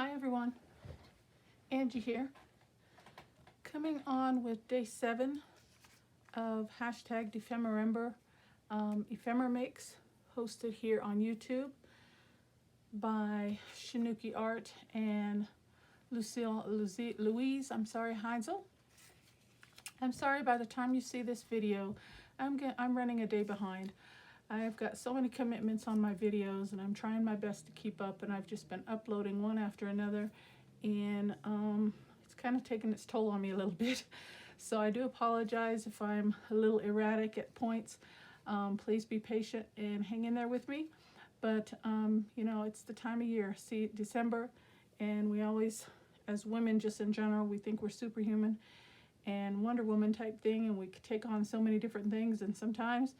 Hi everyone, Angie here, coming on with day 7 of hashtag Defemmerember Ephemera Makes, hosted here on YouTube by Shinuki Art and Louise Heinzel. I'm sorry, by the time you see this video, I'm running a day behind. I've got so many commitments on my videos and I'm trying my best to keep up, and I've just been uploading one after another, and it's kind of taken its toll on me a little bit. So I do apologize if I'm a little erratic at points. Please be patient and hang in there with me. But you know, it's the time of year, see, December, and we always, as women just in general, we think we're superhuman and Wonder Woman type thing, and we could take on so many different things, and sometimes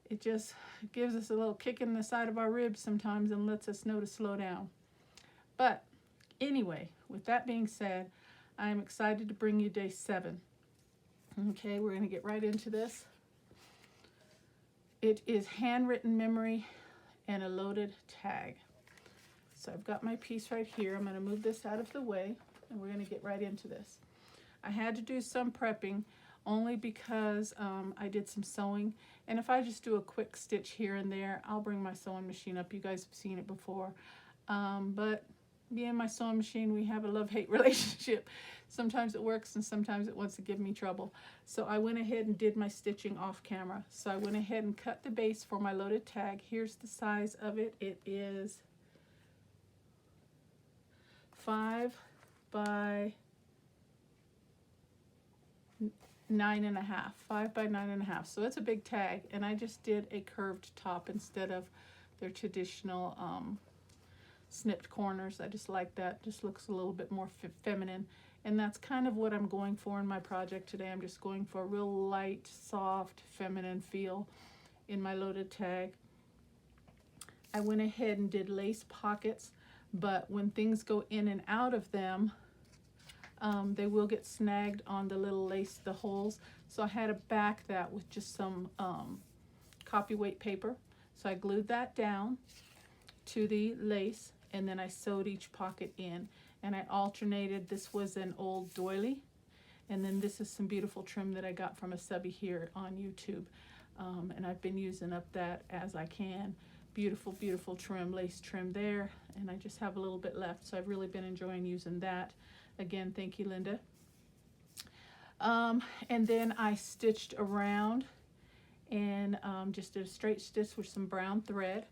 it just gives us a little kick in the side of our ribs sometimes and lets us know to slow down. But anyway, with that being said, I am excited to bring you day 7. Okay, we're going to get right into this. It is handwritten memory and a loaded tag. So I've got my piece right here. I'm going to move this out of the way and we're going to get right into this. I had to do some prepping only because I did some sewing, and if I just do a quick stitch here and there, I'll bring my sewing machine up. You guys have seen it before, but me and my sewing machine, we have a love-hate relationship. Sometimes it works and sometimes it wants to give me trouble. So I went ahead and did my stitching off camera. So I went ahead and cut the base for my loaded tag. Here's the size of it. It is 5 by 9.5, 5 by 9.5. So it's a big tag, and I just did a curved top instead of their traditional snipped corners. I just like that. Just looks a little bit more feminine, and that's kind of what I'm going for in my project today. I'm just going for a real light, soft, feminine feel in my loaded tag. I went ahead and did lace pockets, but when things go in and out of them, they will get snagged on the little lace, the holes. So I had to back that with just some copy weight paper. So I glued that down to the lace, and then I sewed each pocket in, and I alternated. This was an old doily, and then this is some beautiful trim that I got from a subby here on YouTube, and I've been using up that as I can. Beautiful, beautiful trim, lace trim there, and I just have a little bit left, so I've really been enjoying using that. Again, thank you, Linda. And then I stitched around and just did a straight stitch with some brown thread,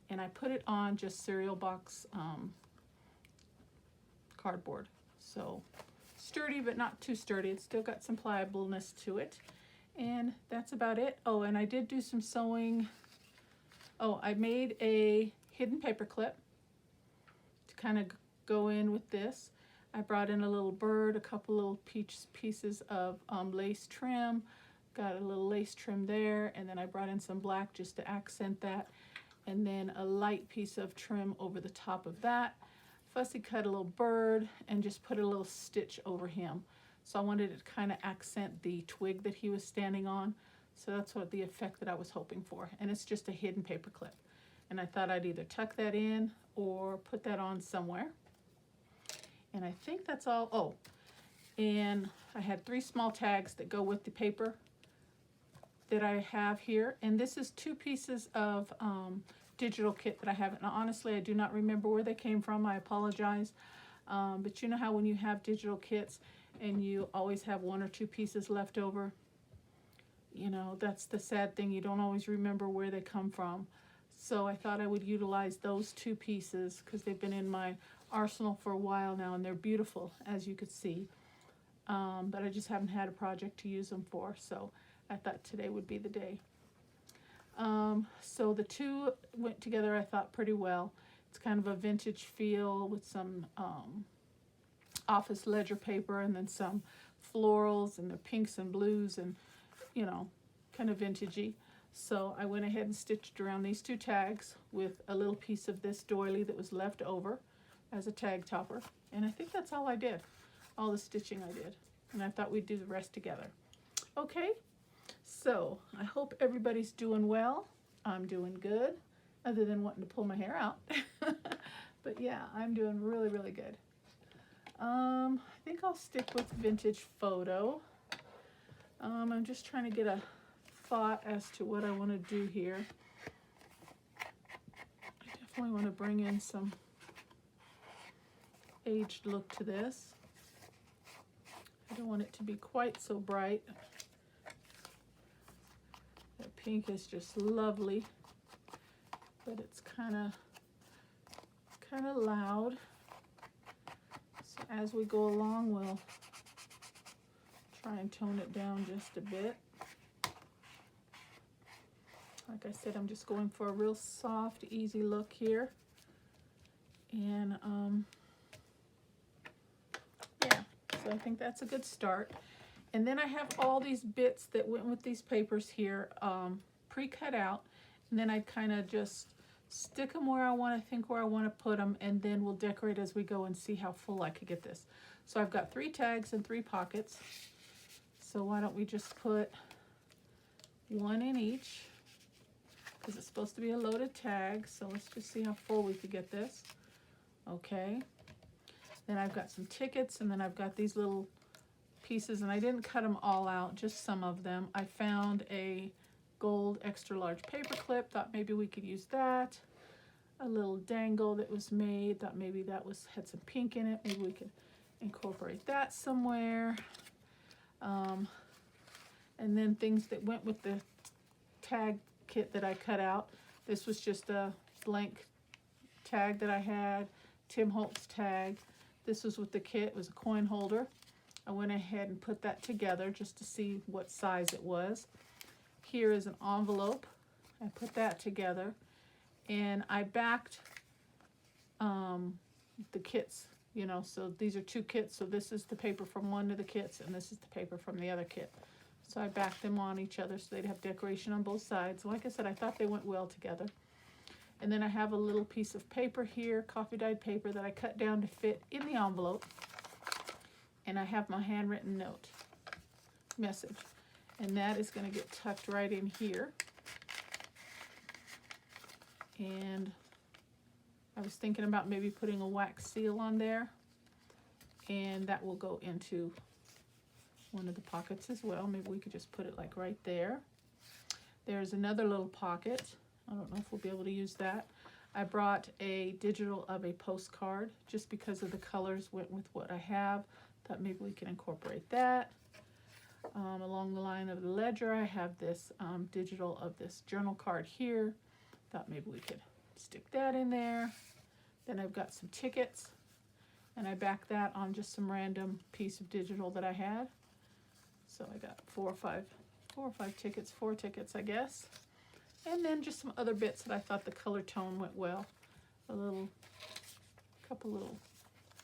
and I put it on just cereal box cardboard. So sturdy, but not too sturdy. It's still got some pliableness to it, and that's about it. Oh, and I did do some sewing. Oh, I made a hidden paper clip to kind of go in with this. I brought in a little bird, a couple little pieces of lace trim, got a little lace trim there, and then I brought in some black just to accent that, and then a light piece of trim over the top of that. Fussy cut a little bird and just put a little stitch over him. So I wanted to kind of accent the twig that he was standing on. So that's what the effect that I was hoping for, and it's just a hidden paper clip. And I thought I'd either tuck that in or put that on somewhere. And I think that's all. Oh, and I had 3 small tags that go with the paper that I have here. And this is 2 pieces of digital kit that I have. And honestly, I do not remember where they came from. I apologize. But you know how when you have digital kits and you always have 1 or 2 pieces left over? You know, that's the sad thing. You don't always remember where they come from. So I thought I would utilize those 2 pieces because they've been in my arsenal for a while now, and they're beautiful, as you could see. But I just haven't had a project to use them for, so I thought today would be the day. So the 2 went together, I thought, pretty well. It's kind of a vintage feel with some office ledger paper and then some florals, and the pinks and blues, and you know, kind of vintagey. So I went ahead and stitched around these 2 tags with a little piece of this doily that was left over as a tag topper. And I think that's all I did, all the stitching I did. And I thought we'd do the rest together. Okay, so I hope everybody's doing well. I'm doing good, other than wanting to pull my hair out. But yeah, I'm doing really, really good. I think I'll stick with Vintage Photo. I'm just trying to get a thought as to what I want to do here. I definitely want to bring in some aged look to this. I don't want it to be quite so bright. That pink is just lovely, but it's kind of loud. So as we go along, we'll try and tone it down just a bit. Like I said, I'm just going for a real soft, easy look here. And yeah, so I think that's a good start. And then I have all these bits that went with these papers here pre-cut out. And then I kind of just stick them where I want to put them, and then we'll decorate as we go and see how full I could get this. So I've got 3 tags and 3 pockets. So why don't we just put 1 in each, because it's supposed to be a loaded tag. So let's just see how full we could get this. Okay. Then I've got some tickets, and then I've got these little pieces, and I didn't cut them all out, just some of them. I found a gold extra large paper clip, thought maybe we could use that. A little dangle that was made, thought maybe that had some pink in it, maybe we could incorporate that somewhere. And then things that went with the tag kit that I cut out. This was just a blank tag that I had, Tim Holtz tag. This was with the kit, it was a coin holder. I went ahead and put that together just to see what size it was. Here is an envelope. I put that together, and I backed the kits, you know, so these are 2 kits. So this is the paper from one of the kits, and this is the paper from the other kit. So I backed them on each other so they'd have decoration on both sides. Like I said, I thought they went well together. And then I have a little piece of paper here, coffee dyed paper, that I cut down to fit in the envelope. And I have my handwritten note message. And that is going to get tucked right in here. And I was thinking about maybe putting a wax seal on there. And that will go into one of the pockets as well. Maybe we could just put it like right there. There's another little pocket. I don't know if we'll be able to use that. I brought a digital of a postcard just because of the colors went with what I have. Thought maybe we can incorporate that. Along the line of the ledger, I have this digital of this journal card here. Thought maybe we could stick that in there. Then I've got some tickets, and I backed that on just some random piece of digital that I had. So I got 4 or 5 tickets, 4 tickets, I guess. And then just some other bits that I thought the color tone went well. Couple little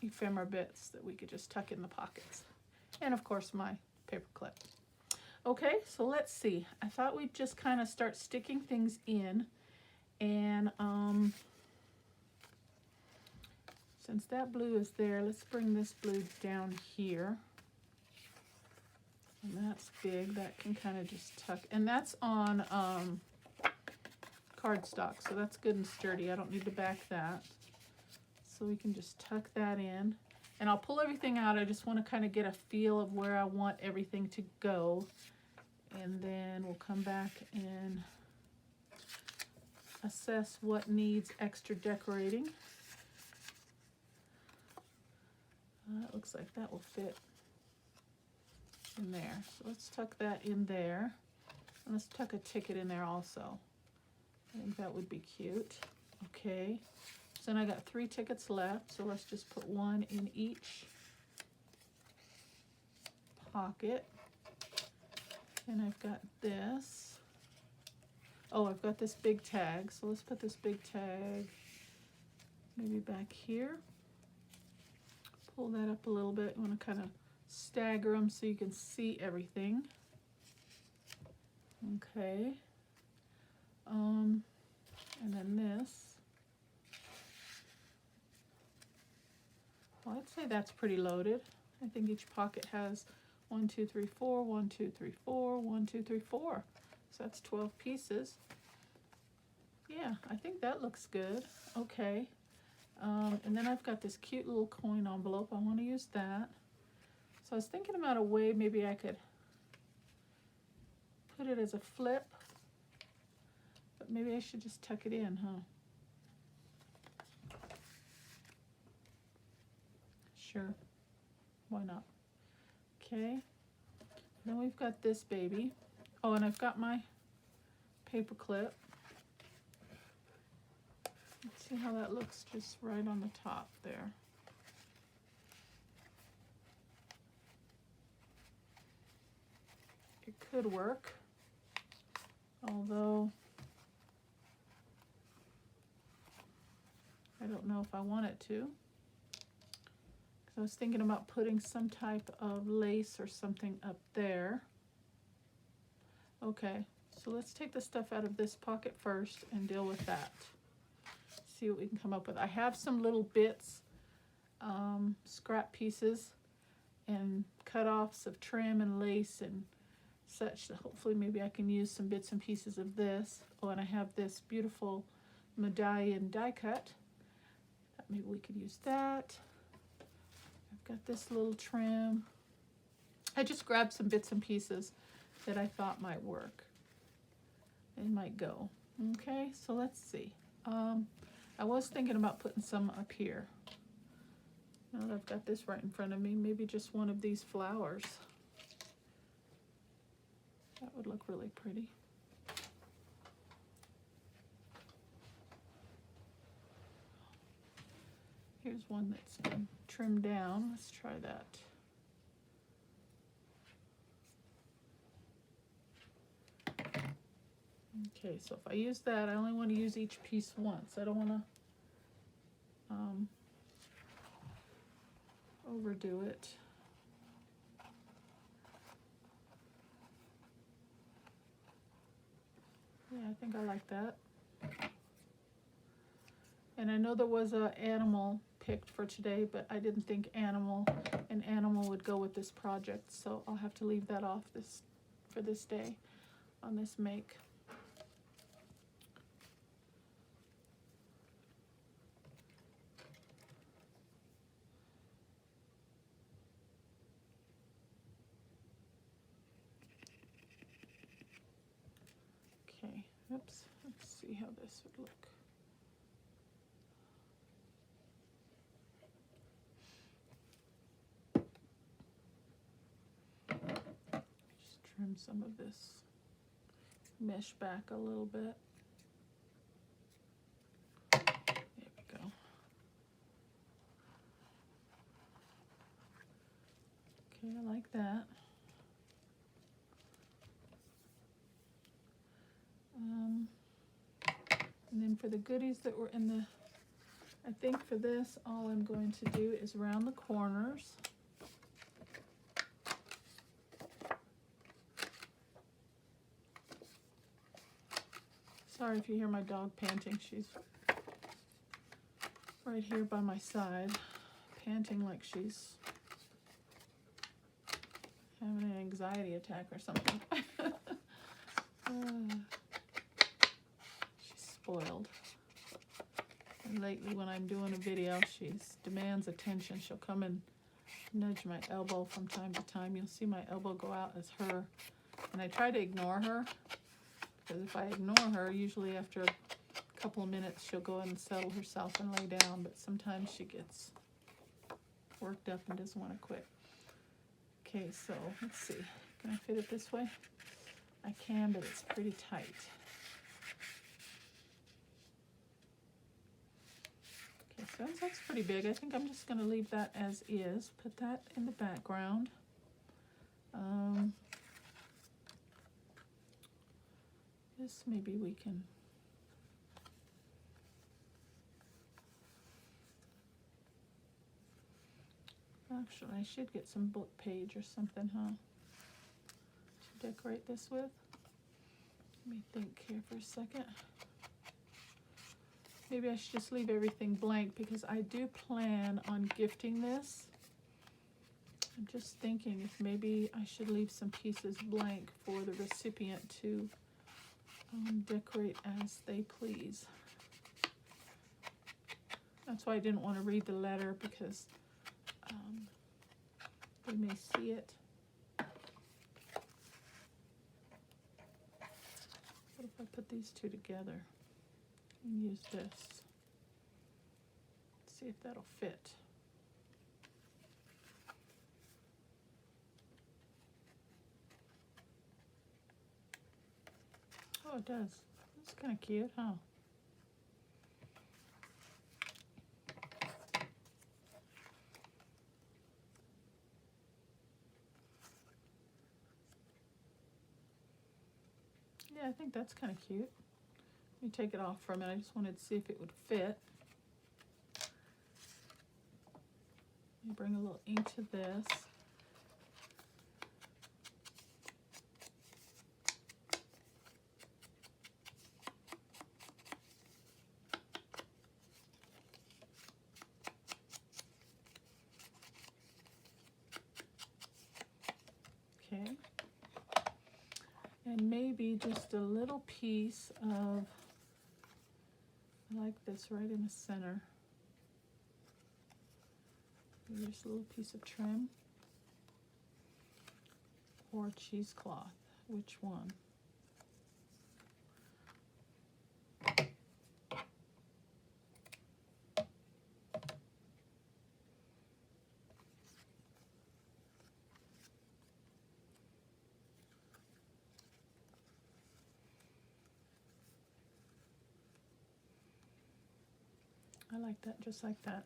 ephemera bits that we could just tuck in the pockets. And of course my paper clip. Okay, so let's see. I thought we'd just kind of start sticking things in. And since that blue is there, let's bring this blue down here. And that's big, that can kind of just tuck, and that's on cardstock, so that's good and sturdy. I don't need to back that. So we can just tuck that in. And I'll pull everything out. I just want to kind of get a feel of where I want everything to go. And then we'll come back and assess what needs extra decorating. It looks like that will fit in there. So let's tuck that in there. And let's tuck a ticket in there also. I think that would be cute. Okay. So then I got 3 tickets left. So let's just put 1 in each pocket. And I've got this. Oh, I've got this big tag. So let's put this big tag maybe back here. Pull that up a little bit. You want to kind of stagger them so you can see everything. Okay. And then this. Well, I'd say that's pretty loaded. I think each pocket has 1, 2, 3, 4, 1, 2, 3, 4, 1, 2, 3, 4. So that's 12 pieces. Yeah, I think that looks good. Okay. And then I've got this cute little coin envelope. I want to use that. So I was thinking about a way maybe I could put it as a flip, but maybe I should just tuck it in, huh? Sure, why not? Okay, then we've got this baby. Oh, and I've got my paper clip. Let's see how that looks just right on the top there. It could work, although I don't know if I want it to. I was thinking about putting some type of lace or something up there. Okay, so let's take the stuff out of this pocket first and deal with that. See what we can come up with. I have some little bits, scrap pieces and cut-offs of trim and lace and such that hopefully maybe I can use some bits and pieces of this. Oh, and I have this beautiful medallion die cut. Maybe we could use that. Got this little trim. I just grabbed some bits and pieces that I thought might work and might go. Okay, so let's see. I was thinking about putting some up here. Now that I've got this right in front of me, maybe just one of these flowers. That would look really pretty. Here's one that's been trimmed down. Let's try that. Okay, so if I use that, I only want to use each piece once. I don't want to overdo it. Yeah, I think I like that. And I know there was an animal picked for today, but I didn't think an animal would go with this project, so I'll have to leave that off for this day on this make. Okay, oops, let's see how this would look. Trim some of this mesh back a little bit. There we go. Okay, I like that. And then for the goodies that were in the, I think for this, all I'm going to do is round the corners. Sorry if you hear my dog panting. She's right here by my side, panting like she's having an anxiety attack or something. She's spoiled. And lately when I'm doing a video, she demands attention. She'll come and nudge my elbow from time to time. You'll see my elbow go out as her. And I try to ignore her, because if I ignore her, usually after a couple of minutes she'll go and settle herself and lay down, but sometimes she gets worked up and doesn't want to quit. Okay, so let's see. Can I fit it this way? I can, but it's pretty tight. Okay, so that's pretty big. I think I'm just going to leave that as is. Put that in the background. This maybe we can. Actually, I should get some book page or something, huh? To decorate this with. Let me think here for a second. Maybe I should just leave everything blank because I do plan on gifting this. I'm just thinking if maybe I should leave some pieces blank for the recipient to decorate as they please. That's why I didn't want to read the letter, because they may see it. What if I put these two together and use this? See if that'll fit. Oh, it does. That's kind of cute, huh? Yeah, I think that's kind of cute. Let me take it off for a minute. I just wanted to see if it would fit. Let me bring a little ink to this. Okay. And maybe just a little piece of, I like this right in the center. Maybe just a little piece of trim or cheesecloth. Which one? I like that, just like that.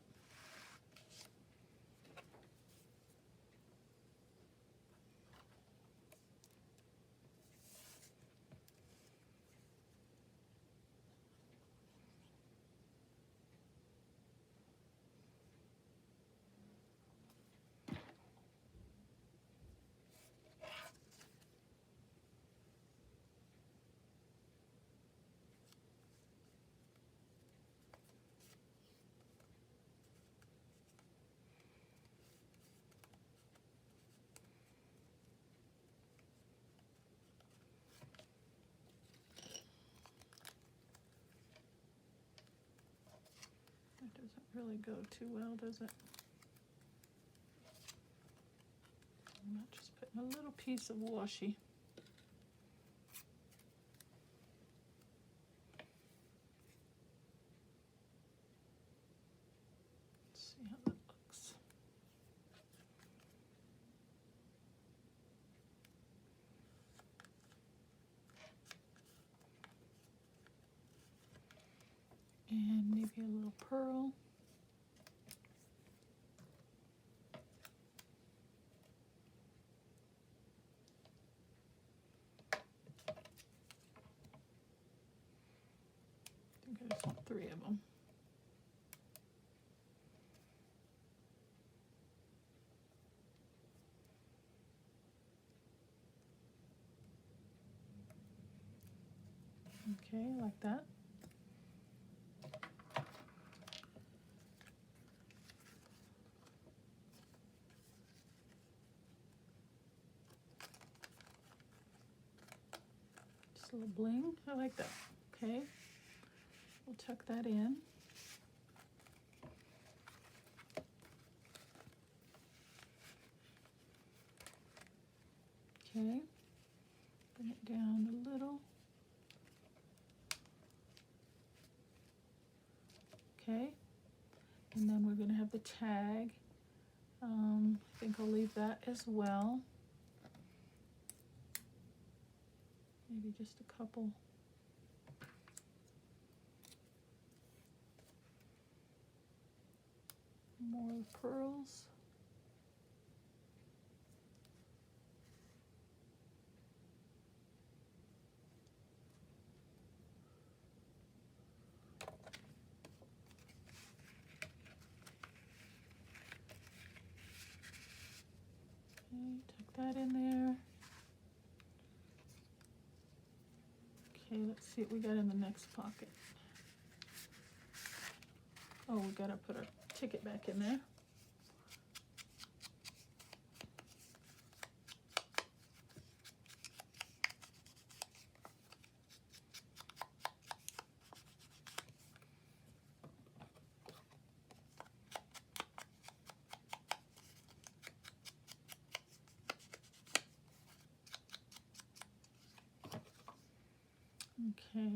That doesn't really go too well, does it? I'm not just putting a little piece of washi. Let's see how that looks. And maybe a little pearl. I think I just want 3 of them. Okay, like that. Just a little bling. I like that. Okay, we'll tuck that in. Okay, bring it down a little. Okay, and then we're going to have the tag. I think I'll leave that as well. Maybe just a couple. More pearls. Okay, tuck that in there. Okay, let's see what we got in the next pocket. Oh, we gotta put our ticket back in there. Okay.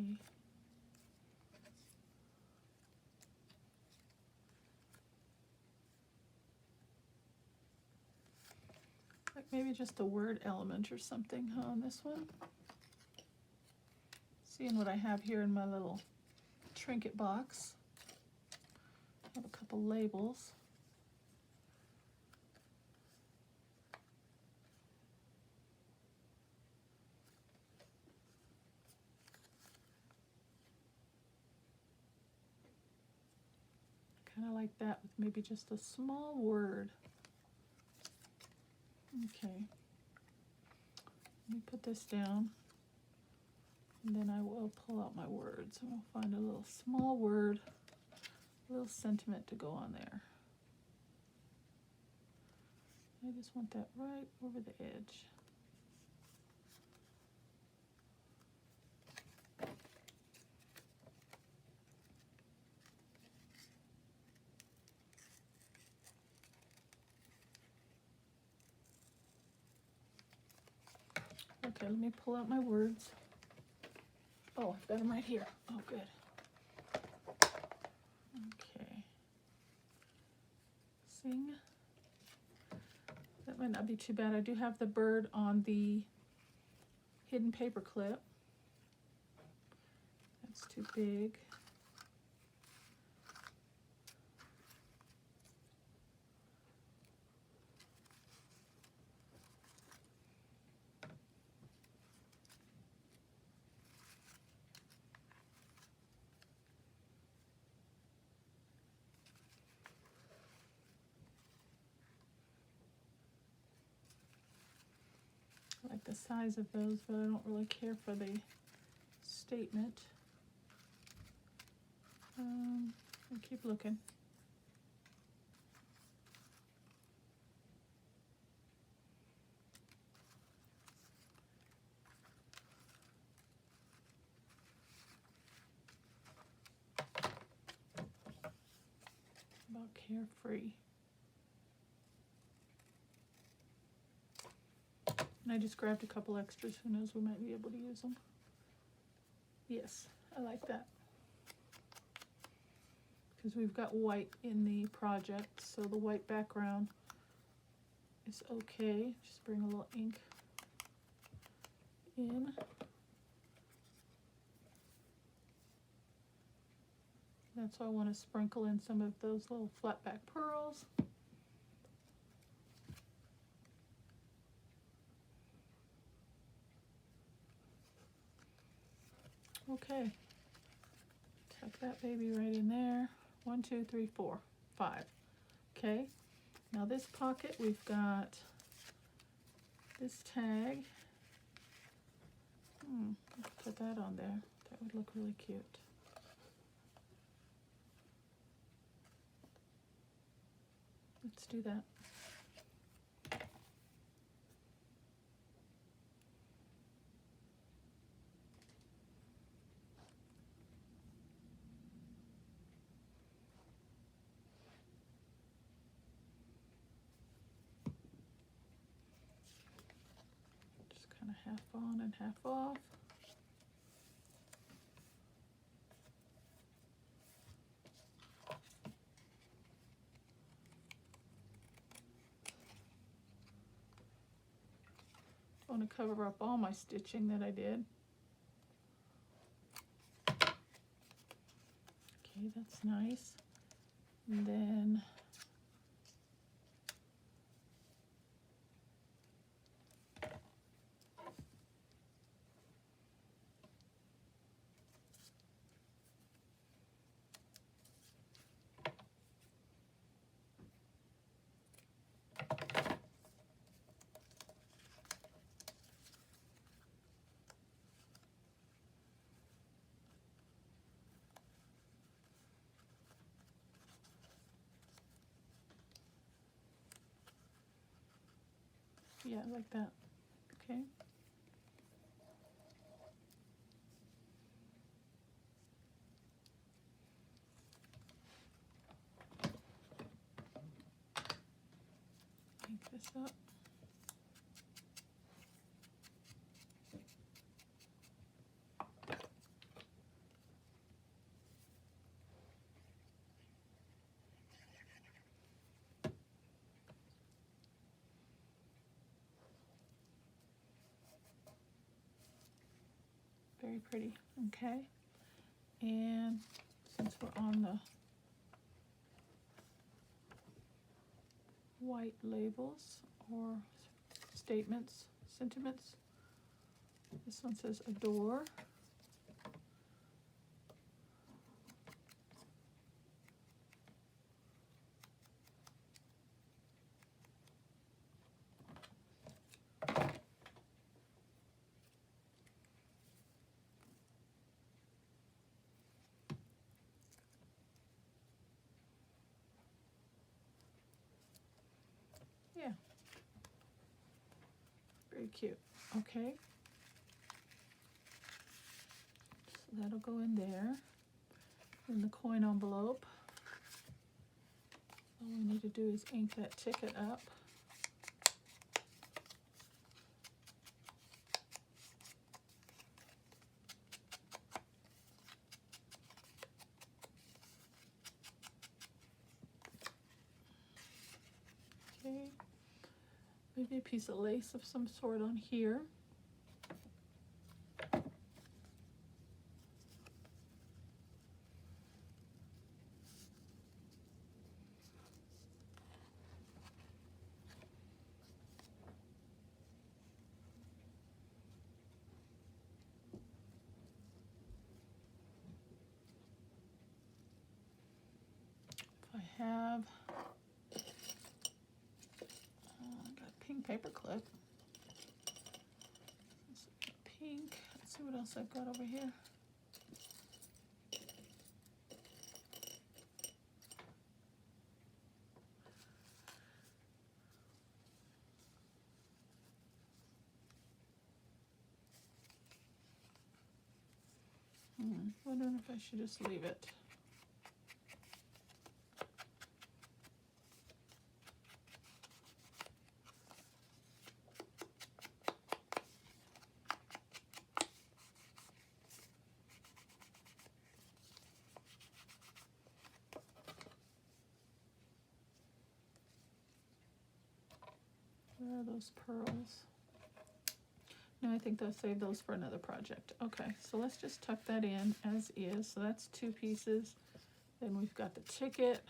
Like maybe just a word element or something, huh, on this one. Seeing what I have here in my little trinket box. I have a couple labels. Kind of like that with maybe just a small word. Okay. Let me put this down. And then I will pull out my words and we'll find a little small word, a little sentiment to go on there. I just want that right over the edge. Okay, let me pull out my words. Oh, I've got them right here. Oh, good. Okay. Sing. That might not be too bad. I do have the bird on the hidden paper clip. That's too big. I like the size of those, but I don't really care for the statement. I'll keep looking. About carefree. And I just grabbed a couple extras. Who knows, we might be able to use them. Yes, I like that. Because we've got white in the project, so the white background is okay. Just bring a little ink in. That's why I want to sprinkle in some of those little flat back pearls. Okay, tuck that baby right in there. 1, 2, 3, 4, 5. Okay, now this pocket, we've got this tag. Put that on there. That would look really cute. Let's do that. Just kind of half on and half off. I want to cover up all my stitching that I did. Okay, that's nice. And then yeah, like that. Okay. Make this up. Very pretty. Okay. And since we're on the white labels or statements, sentiments, this one says adore. Yeah. Very cute. Okay. So that'll go in there. In the coin envelope. All we need to do is ink that ticket up. Okay. Maybe a piece of lace of some sort on here. If I have I got a pink paper clip. Pink. Let's see what else I've got over here. Wondering if I should just leave it. Where are those pearls? No, I think they'll save those for another project. Okay, so let's just tuck that in as is. So that's 2 pieces. Then we've got the ticket.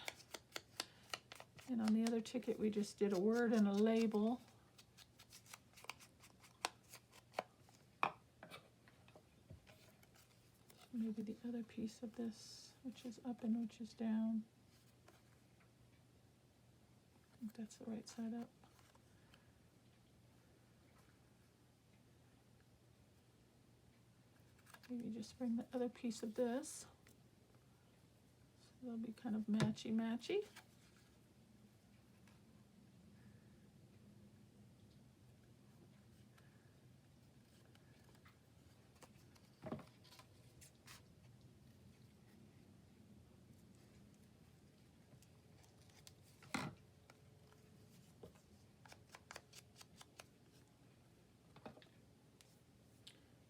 And on the other ticket, we just did a word and a label. Maybe the other piece of this, which is up and which is down. I think that's the right side up. Maybe just bring the other piece of this. So they'll be kind of matchy-matchy.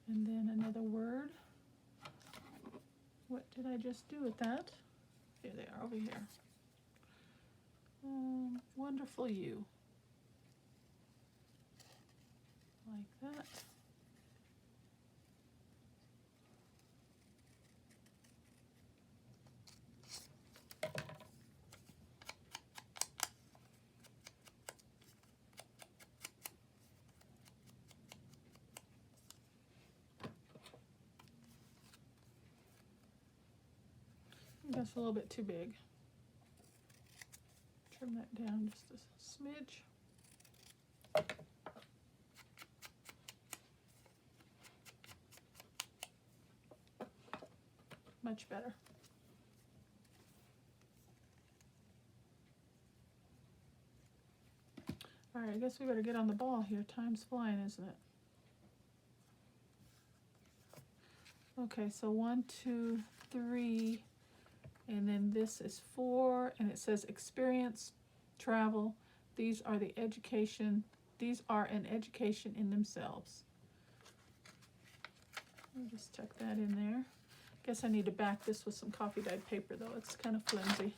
And then another word. What did I just do with that? Here they are over here. Wonderful you. Like that. That's a little bit too big. Trim that down just a smidge. Much better. All right, I guess we better get on the ball here. Time's flying, isn't it? Okay, so 1, 2, 3, and then this is 4, and it says experience, travel. These are the education. These are an education in themselves. I'll just tuck that in there. Guess I need to back this with some coffee dyed paper though. It's kind of flimsy.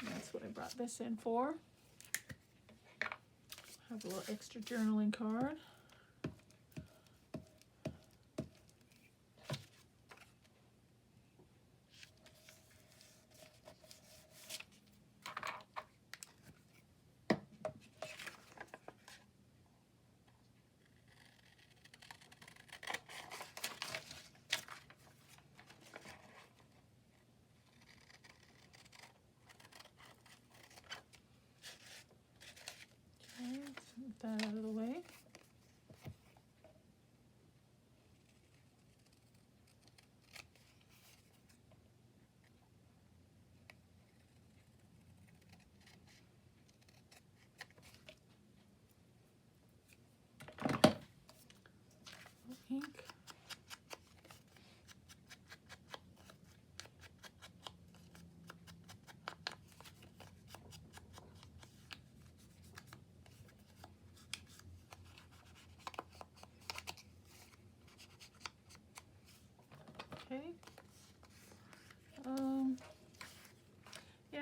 And that's what I brought this in for. Have a little extra journaling card.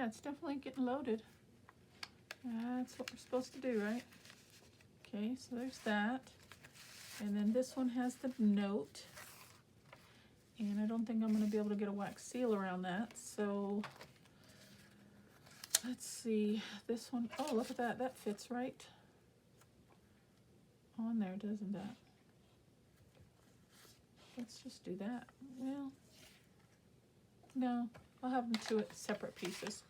it's definitely getting loaded. That's what we're supposed to do, right? Okay, so there's that. And then this one has the note. And I don't think I'm going to be able to get a wax seal around that. So let's see. This one, oh, look at that. That fits right on there, doesn't that? Let's just do that. Well, no, I'll have them two separate pieces.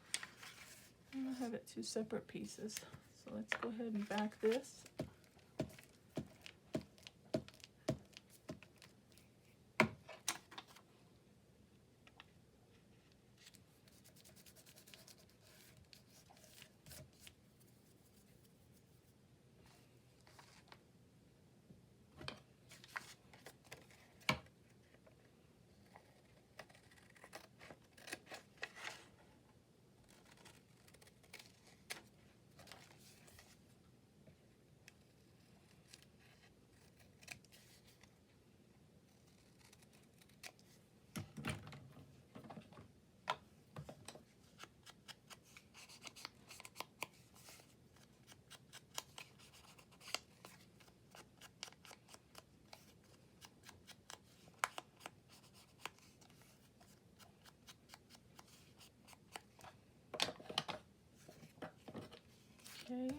I'll have it two separate pieces. So let's go ahead and back this. Okay.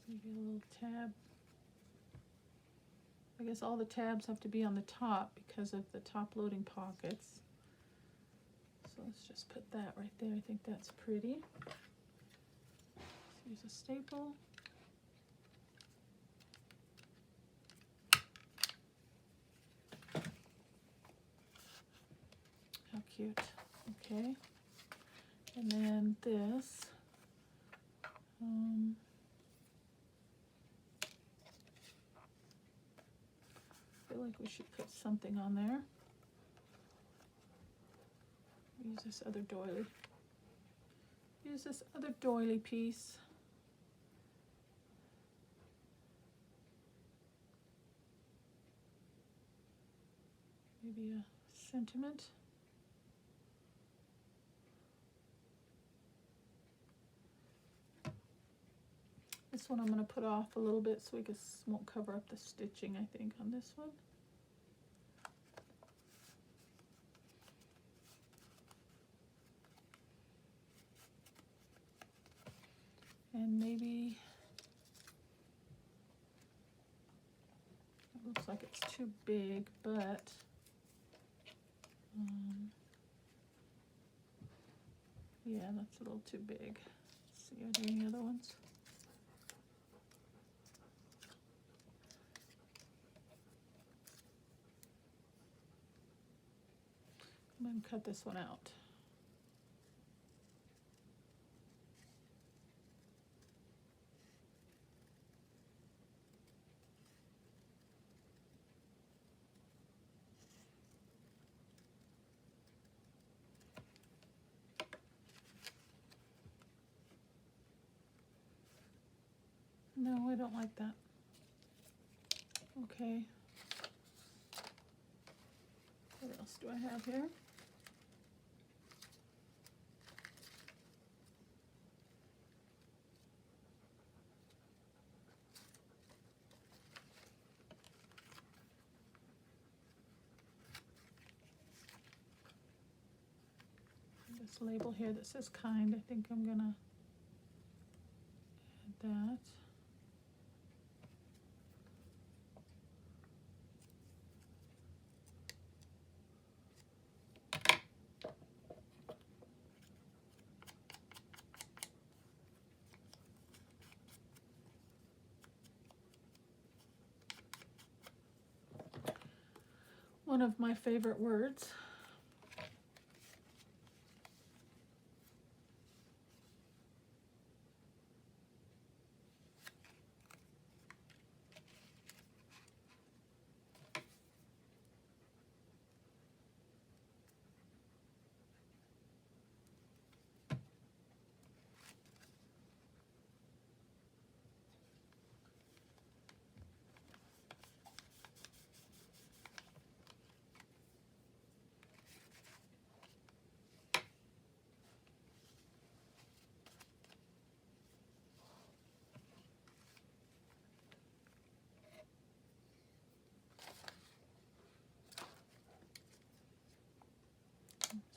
Maybe a little tab. I guess all the tabs have to be on the top because of the top loading pockets. So let's just put that right there. I think that's pretty. Let's use a staple. How cute. Okay. And then this. I feel like we should put something on there. Use this other doily. Use this other doily piece. Maybe a sentiment. This one I'm going to put off a little bit so we won't cover up the stitching, I think, on this one. And maybe it looks like it's too big, but yeah, that's a little too big. Let's see, are there any other ones? I'm going to cut this one out. No, I don't like that. Okay. What else do I have here? This label here that says kind, I think I'm gonna add that. One of my favorite words.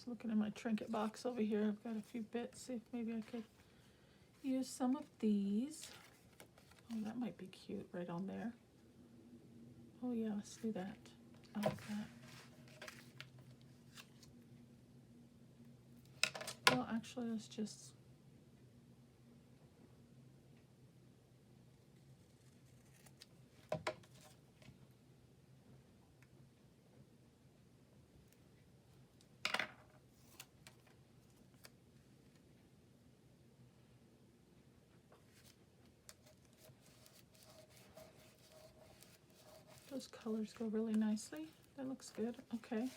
Just looking in my trinket box over here. I've got a few bits. See if maybe I could use some of these. Oh, that might be cute right on there. Oh yeah, let's do that. I like that. Well, actually, let's just... Those colors go really nicely. That looks good. Okay,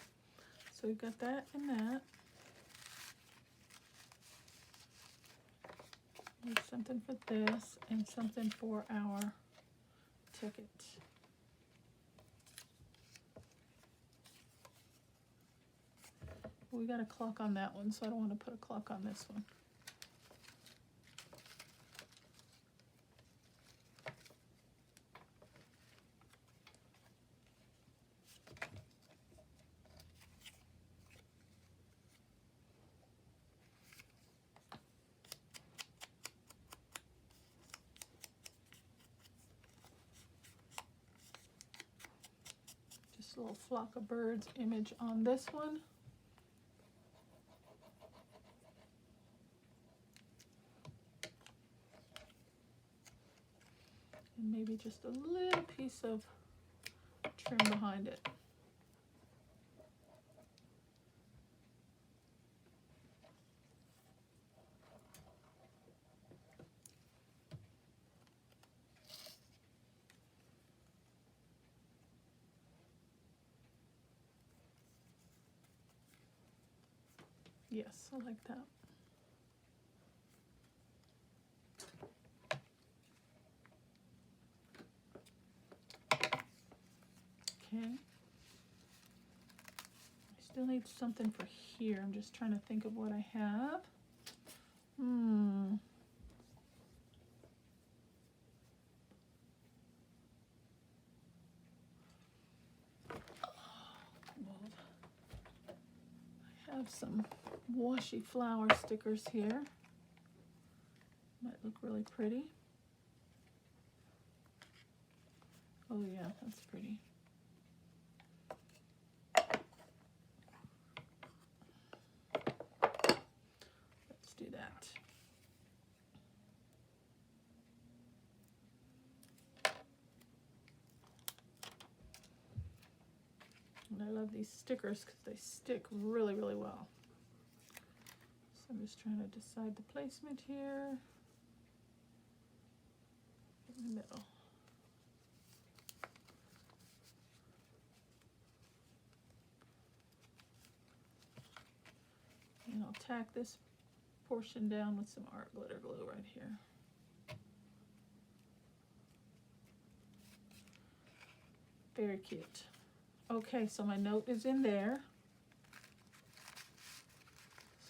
so we've got that and that. There's something for this and something for our ticket. We got a clock on that one, so I don't want to put a clock on this one. Just a little flock of birds image on this one. And maybe just a little piece of trim behind it. Yes, I like that. Okay. I still need something for here. I'm just trying to think of what I have. I have some washi flower stickers here. Might look really pretty. Oh yeah, that's pretty. Let's do that. And I love these stickers because they stick really, really well. So I'm just trying to decide the placement here. In the middle. And I'll tack this portion down with some art glitter glue right here. Very cute. Okay, so my note is in there.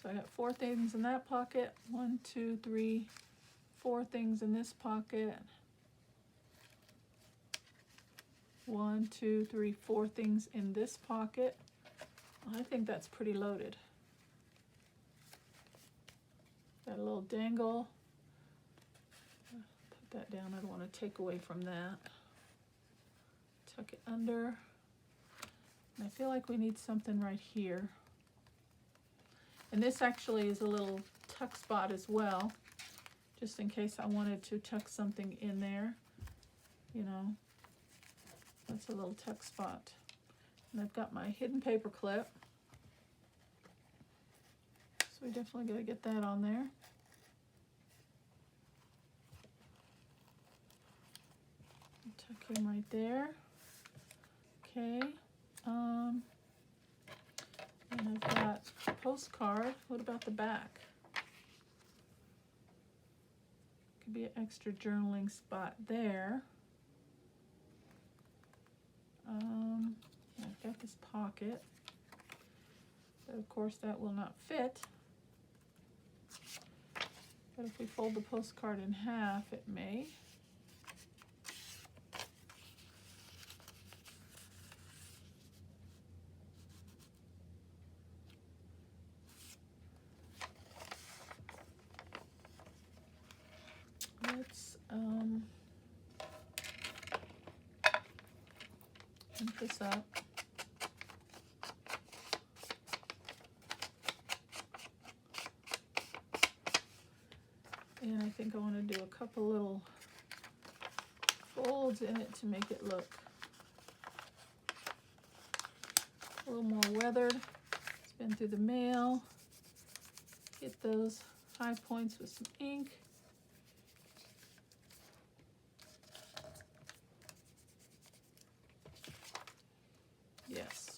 So I got 4 things in that pocket. 1, 2, 3, 4 things in this pocket. 1, 2, 3, 4 things in this pocket. I think that's pretty loaded. Got a little dangle. Put that down. I don't want to take away from that. Tuck it under. And I feel like we need something right here. And this actually is a little tuck spot as well, just in case I wanted to tuck something in there, you know. That's a little tuck spot. And I've got my hidden paper clip. So we definitely got to get that on there. Tuck him right there. Okay. And I've got a postcard. What about the back? Could be an extra journaling spot there. I've got this pocket. But of course that will not fit. But if we fold the postcard in half, it may. let's print this up. And I think I want to do a couple little folds in it to make it look a little more weathered. It's been through the mail. Get those high points with some ink. Yes.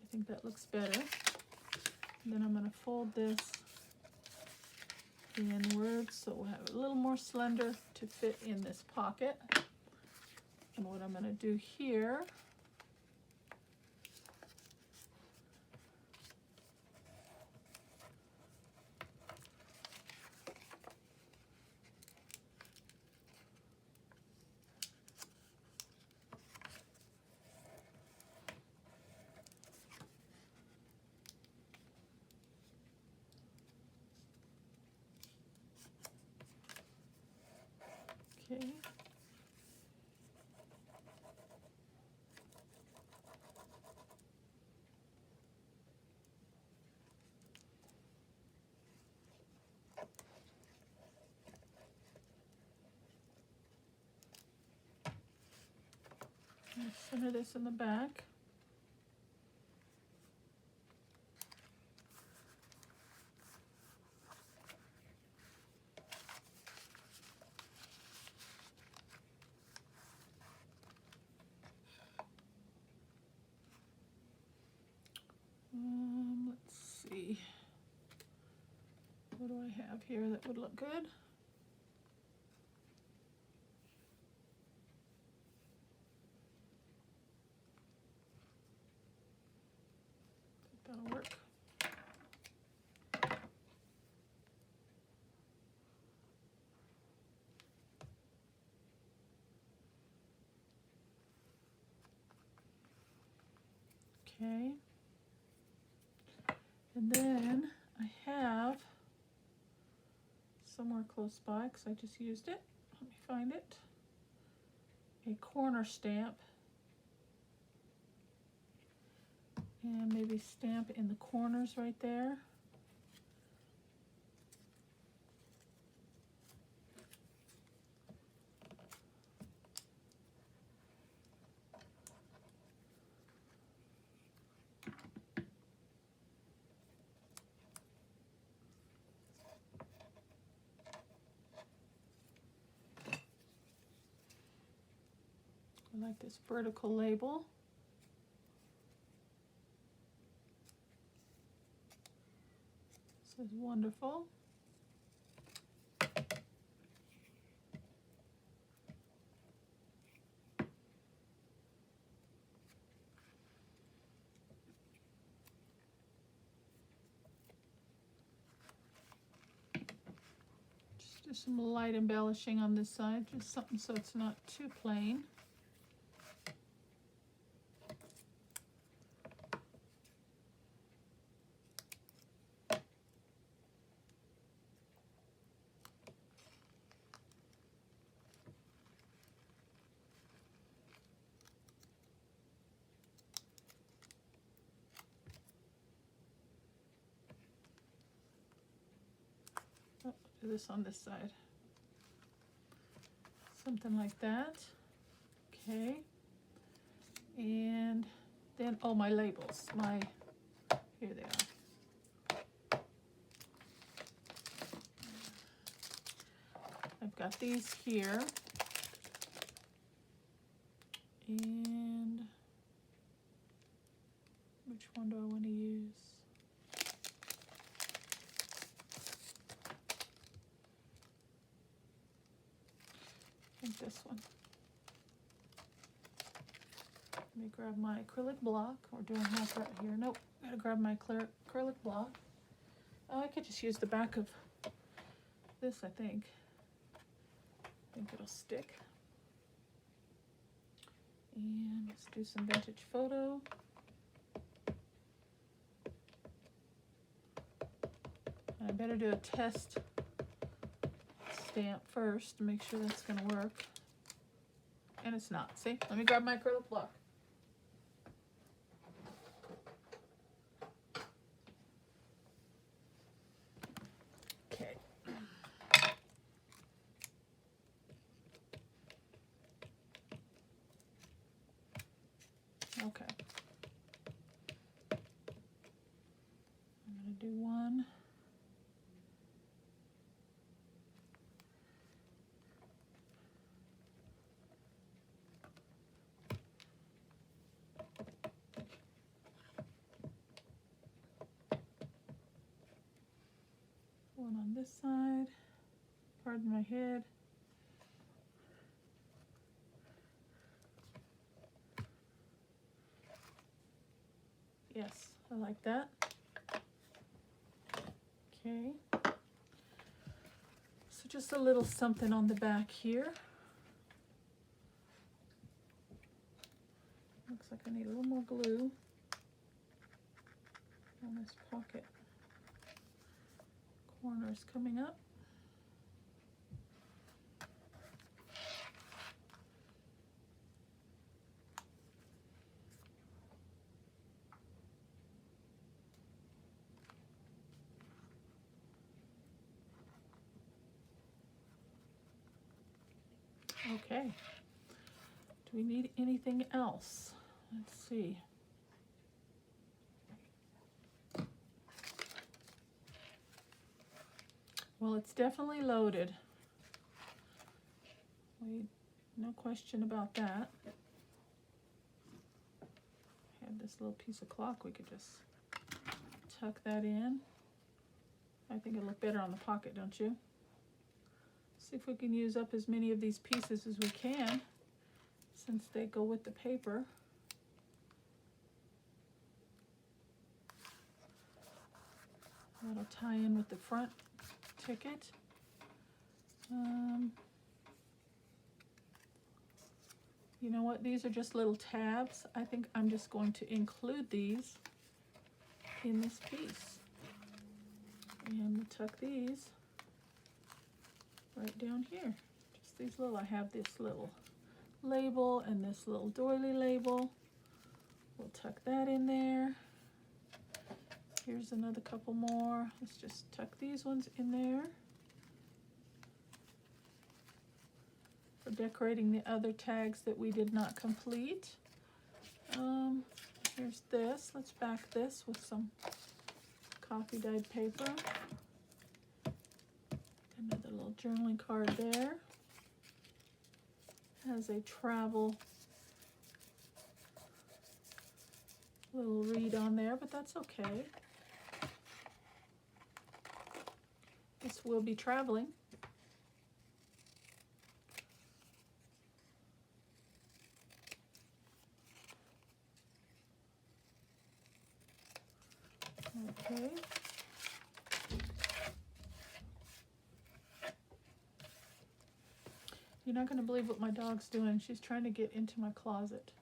I think that looks better. And then I'm going to fold this inwards so we'll have it a little more slender to fit in this pocket. And what I'm going to do here okay. Center this in the back. Let's see. What do I have here that would look good? That'll work. Okay. And then I have somewhere close by, because I just used it. Let me find it. A corner stamp. And maybe stamp in the corners right there. I like this vertical label. This is wonderful. Just do some light embellishing on this side, just something so it's not too plain. Do this on this side. Something like that. Okay. And then, oh, my labels. Here they are. I've got these here. And which one do I want to use? I think this one. Let me grab my acrylic block. We're doing half right here. Nope, gotta grab my acrylic block. Oh, I could just use the back of this, I think. I think it'll stick. And let's do some vintage photo. I better do a test stamp first to make sure that's going to work. And it's not. See? Let me grab my acrylic block. Okay. Okay. I'm going to do one. One on this side. Pardon my head. Yes, I like that. Okay. So just a little something on the back here. Looks like I need a little more glue on this pocket. Corners coming up. Okay. Do we need anything else? Let's see. Well, it's definitely loaded. No question about that. I had this little piece of cloth, we could just tuck that in. I think it'll look better on the pocket, don't you? See if we can use up as many of these pieces as we can, since they go with the paper. That'll tie in with the front ticket. You know what? These are just little tabs. I think I'm just going to include these in this piece. And we'll tuck these right down here. Just these little, I have this little label and this little doily label. We'll tuck that in there. Here's another couple more. Let's just tuck these ones in there. For decorating the other tags that we did not complete. Here's this. Let's back this with some coffee dyed paper. Another little journaling card there. Has a travel little read on there, but that's okay. This will be traveling. Okay. You're not going to believe what my dog's doing. She's trying to get into my closet.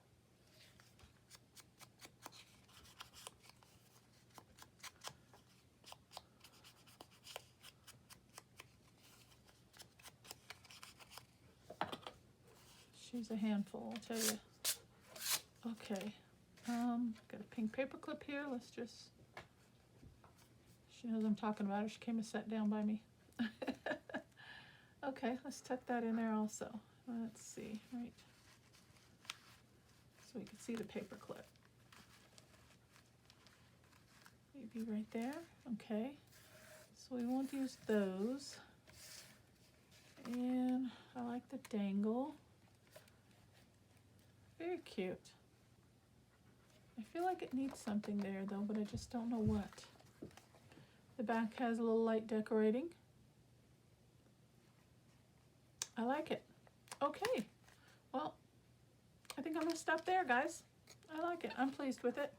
She's a handful, I'll tell you. Okay. Got a pink paper clip here. Let's just... She knows I'm talking about her. She came and sat down by me. Okay, let's tuck that in there also. Let's see, right. So we can see the paper clip. Maybe right there. Okay. So we won't use those. And I like the dangle. Very cute. I feel like it needs something there though, but I just don't know what. The back has a little light decorating. I like it. Okay, well, I think I'm gonna stop there, guys. I like it. I'm pleased with it.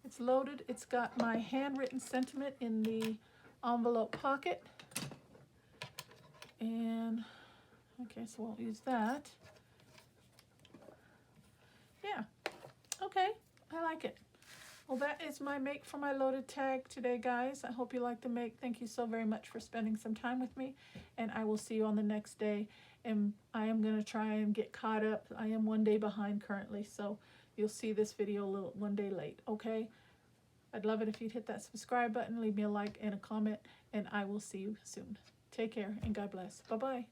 It's loaded. It's got my handwritten sentiment in the envelope pocket. And, okay, so we'll use that. Yeah, okay, I like it. Well, that is my make for my loaded tag today, guys. I hope you like the make. Thank you so very much for spending some time with me, and I will see you on the next day. And I am going to try and get caught up. I am 1 day behind currently, so you'll see this video one day late, okay? I'd love it if you'd hit that subscribe button, leave me a like and a comment, and I will see you soon. Take care, and God bless. Bye-bye.